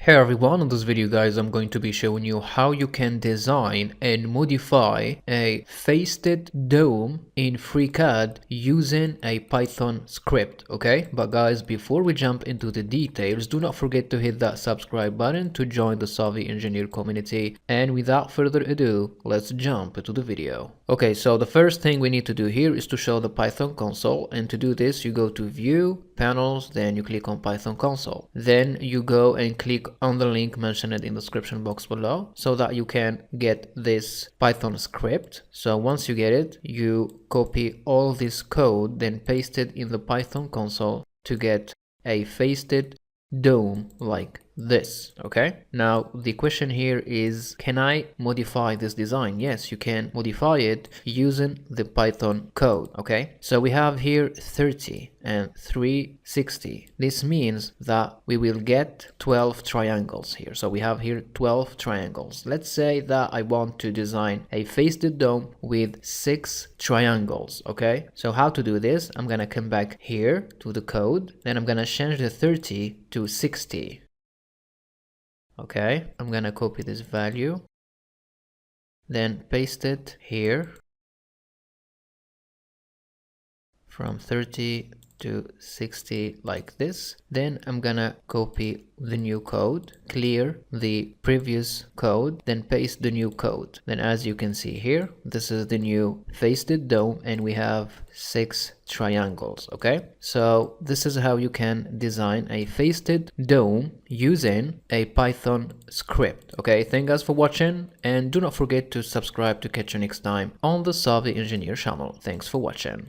Hey everyone, in this video guys I'm going to be showing you how you can design and modify a Faceted Dome in FreeCAD using a Python script, okay? But guys, before we jump into the details, do not forget to hit that subscribe button to join the Savvy Engineer community, and without further ado, let's jump into the video. Okay, so the first thing we need to do here is to show the Python console, and to do this you go to View, Panels, then you click on Python console. Then you go and click on the link mentioned in the description box below so that you can get this Python script. So once you get it, you copy all this code, then paste it in the Python console to get a Faceted Dome like this. Okay, now the question here is, can I modify this design? Yes, you can modify it using the Python code. Okay, so we have here 30 and 360. This means that we will get 12 triangles here. So we have here 12 triangles. Let's say that I want to design a Faceted Dome with 6 triangles. Okay, so how to do this? I'm gonna come back here to the code, then I'm gonna change the 30 to 60. Okay, I'm gonna copy this value, then paste it here from 30 to 60 like this. Then I'm gonna copy the new code, clear the previous code, then paste the new code. Then as you can see here, this is the new Faceted Dome and we have 6 triangles. Okay, so this is how you can design a Faceted Dome using a Python script. Okay, thank you guys for watching, and do not forget to subscribe to catch you next time on the Savvy Engineer channel. Thanks for watching.